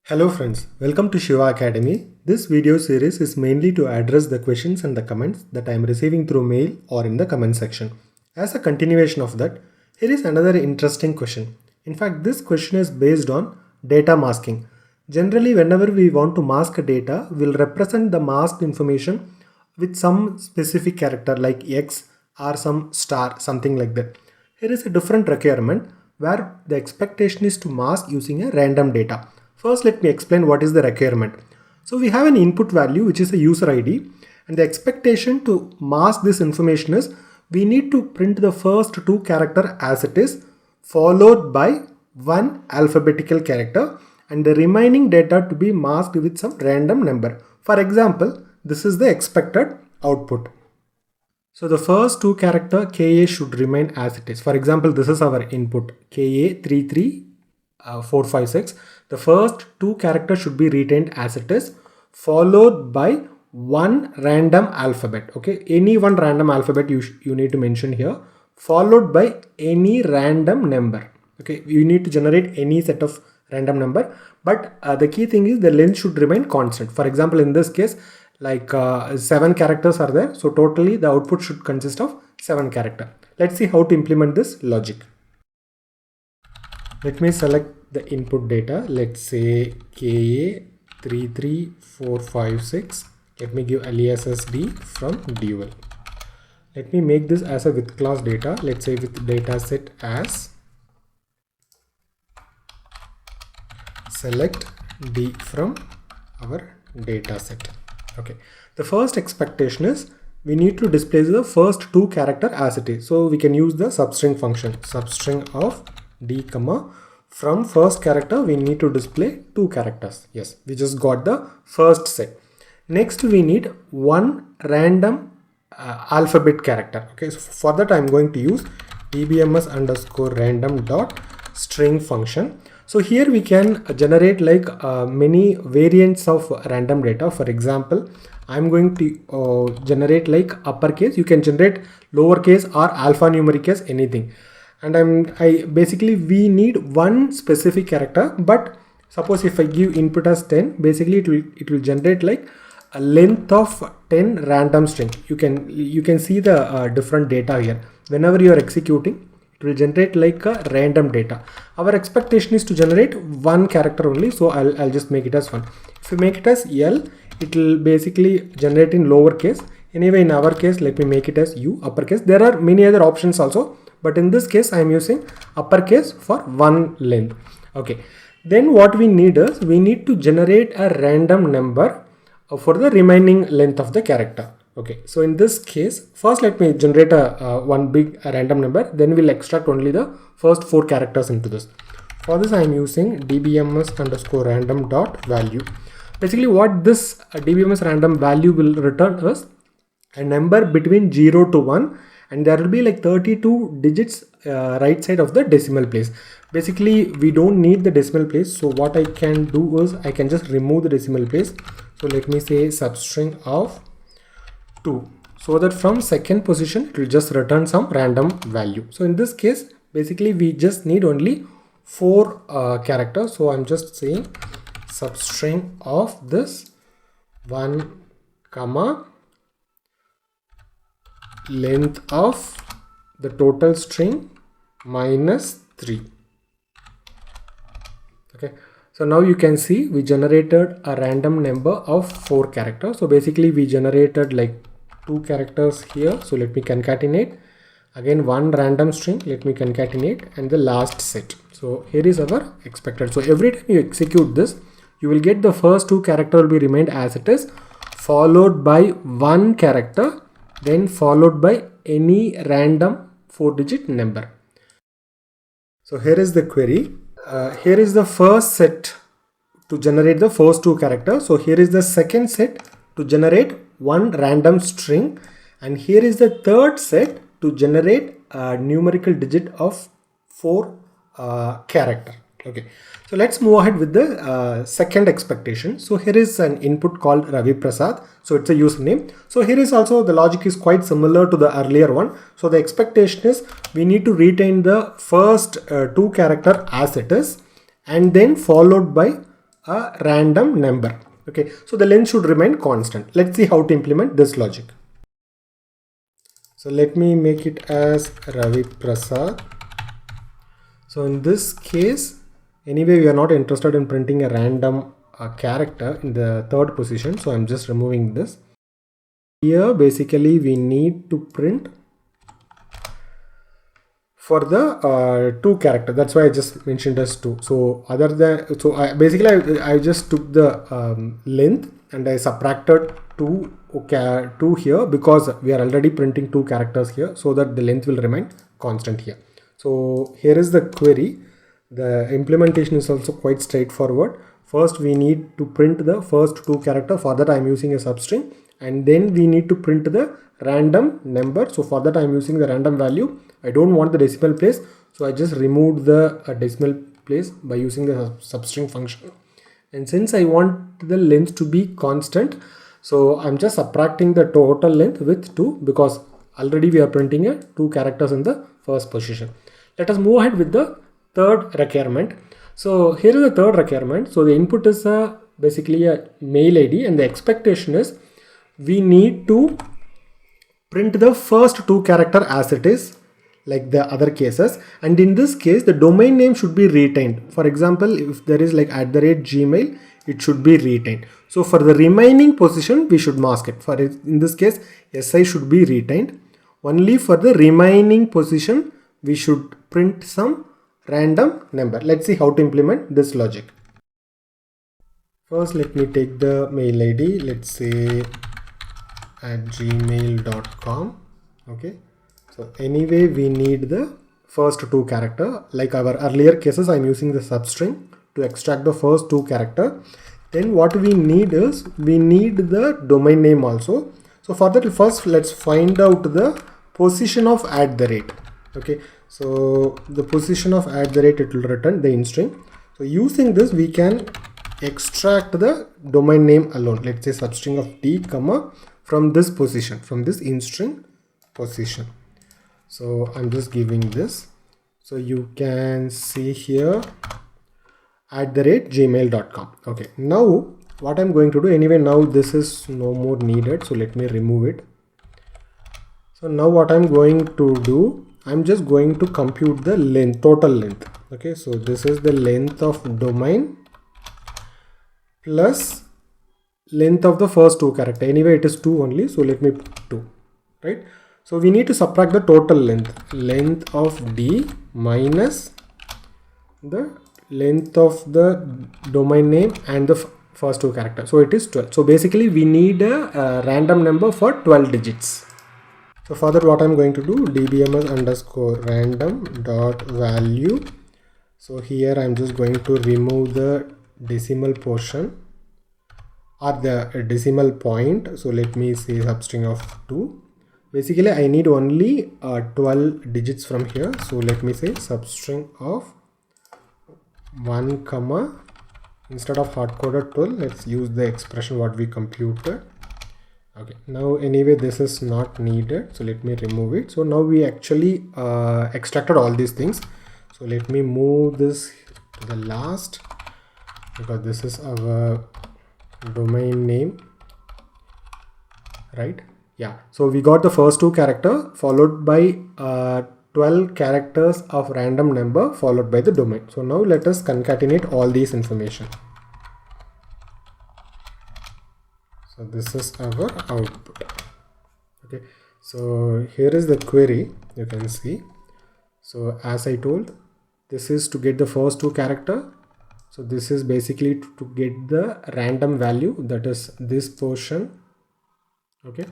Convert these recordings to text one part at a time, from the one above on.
Hello friends, welcome to Shiva Academy. This video series is mainly to address the questions and the comments that I am receiving through mail or in the comment section. As a continuation of that, here is another interesting question. In fact, this question is based on data masking. Generally, whenever we want to mask a data, we'll represent the masked information with some specific character like X or some star, something like that. Here is a different requirement where the expectation is to mask using a random data. First, let me explain what is the requirement. So we have an input value which is a user ID, and the expectation to mask this information is we need to print the first two character as it is, followed by one alphabetical character, and the remaining data to be masked with some random number. For example, this is the expected output. So the first two character KA should remain as it is. For example, this is our input KA33456. The first two characters should be retained as it is, followed by one random alphabet. Okay, any one random alphabet you need to mention here, followed by any random number. Okay, you need to generate any set of random number, but the key thing is the length should remain constant. For example, in this case, like 7 characters are there, so totally the output should consist of 7 characters. Let's see how to implement this logic. Let me select the input data. Let's say KA33456. Let me give aliases D from dual. Let me make this as a with class data. Let's say with data set as select D from our data set. Okay, the first expectation is we need to display the first two character as it is. So we can use the substring function, substring of D comma from first character we need to display two characters. Yes, we just got the first set. Next we need one random alphabet character. Okay, so for that I'm going to use dbms underscore random dot string function. So here we can generate like many variants of random data. For example, I'm going to generate like uppercase. You can generate lowercase or alphanumeric case, anything. And we need one specific character. But suppose if I give input as 10, basically it will generate like a length of 10 random string. You can see the different data here. Whenever you are executing, it will generate like a random data. Our expectation is to generate one character only, so I'll just make it as 1. If you make it as L, it will basically generate in lowercase. Anyway, in our case, let me make it as U, uppercase. There are many other options also, but in this case I am using uppercase for one length. Okay, then what we need is we need to generate a random number for the remaining length of the character. Okay, so in this case, first let me generate one big random number, then we'll extract only the first 4 characters into this. For this I am using dbms underscore random dot value. Basically what this dbms random value will return is a number between 0 to 1, and there will be like 32 digits right side of the decimal place. Basically we don't need the decimal place, so what I can do is I can just remove the decimal place. So let me say substring of 2, so that from second position it will just return some random value. So in this case basically we just need only 4 characters, so I'm just saying substring of this 1 comma length of the total string minus 3. Okay, so now you can see we generated a random number of 4 characters. So basically we generated like 2 characters here. So let me concatenate again one random string. Let me concatenate and the last set. So here is our expected. So every time you execute this, you will get the first 2 character will be remained as it is, followed by one character, then followed by any random 4-digit number. So here is the query. Here is the first set to generate the first 2 characters. So here is the second set to generate one random string, and here is the third set to generate a numerical digit of 4 character. Okay, so let's move ahead with the second expectation. So here is an input called Ravi Prasad, so it's a username. So here is also the logic is quite similar to the earlier one. So the expectation is we need to retain the first 2 character as it is, and then followed by a random number. Okay, so the length should remain constant. Let's see how to implement this logic. So let me make it as Ravi Prasad. So in this case, anyway, we are not interested in printing a random character in the third position. So I'm just removing this. Here, basically, we need to print for the two character. That's why I just mentioned as 2. So other than, so I just took the length and I subtracted 2 here because we are already printing 2 characters here, so that the length will remain constant here. So here is the query. The implementation is also quite straightforward. First we need to print the first 2 character. For that I am using a substring, and then we need to print the random number. So for that I am using the random value. I don't want the decimal place, so I just removed the decimal place by using the substring function. And since I want the length to be constant, so I'm just subtracting the total length with 2 because already we are printing 2 characters in the first position. Let us move ahead with the third requirement. So here is the third requirement. So the input is basically a mail ID, and the expectation is we need to print the first 2 character as it is, like the other cases, and in this case the domain name should be retained. For example, if there is like @Gmail, it should be retained. So for the remaining position we should mask it. For in this case SI should be retained. Only for the remaining position we should print some random number. Let's see how to implement this logic. First let me take the mail ID, let's say @gmail.com. okay, so anyway we need the first 2 character. Like our earlier cases, I'm using the substring to extract the first 2 character. Then what we need is we need the domain name also. So for that, first let's find out the position of @. Okay, so the position of @, it will return the int string. So using this we can extract the domain name alone. Let's say substring of t comma from this position, from this int string position. So I'm just giving this. So you can see here @gmail.com. okay, now what I'm going to do, anyway now this is no more needed, so let me remove it. So now what I'm going to do, I'm just going to compute the length, total length. Okay, so this is the length of domain plus length of the first 2 character. Anyway it is 2 only, so let me put 2, right? So we need to subtract the total length of D minus the length of the domain name and the first 2 characters. So it is 12. So basically we need a random number for 12 digits. So for that what I'm going to do, dbms underscore random dot value. So here I'm just going to remove the decimal portion or the decimal point. So let me say substring of 2. Basically I need only 12 digits from here. So let me say substring of 1 comma, instead of hard-coded 12, let's use the expression what we computed. Okay, now anyway this is not needed, so let me remove it. So now we actually extracted all these things. So let me move this to the last, because this is our domain name, right? Yeah, so we got the first 2 character followed by 12 characters of random number followed by the domain. So now let us concatenate all these information. So this is our output. Okay, so here is the query, you can see. So as I told, this is to get the first 2 character. So this is basically to get the random value, that is this portion. Okay,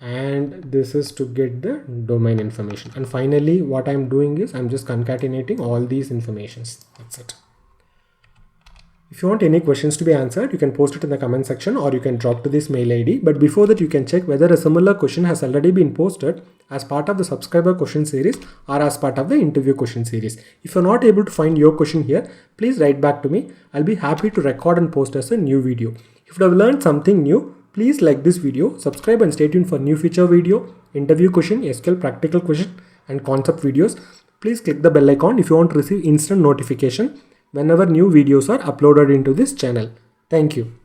and this is to get the domain information. And finally what I'm doing is I'm just concatenating all these informations. That's it. If you want any questions to be answered, you can post it in the comment section or you can drop to this mail ID. But before that, you can check whether a similar question has already been posted as part of the subscriber question series or as part of the interview question series. If you're not able to find your question here, please write back to me. I'll be happy to record and post as a new video. If you have learned something new, please like this video, subscribe and stay tuned for new future video, interview question, SQL practical question and concept videos. Please click the bell icon if you want to receive instant notification whenever new videos are uploaded into this channel. Thank you.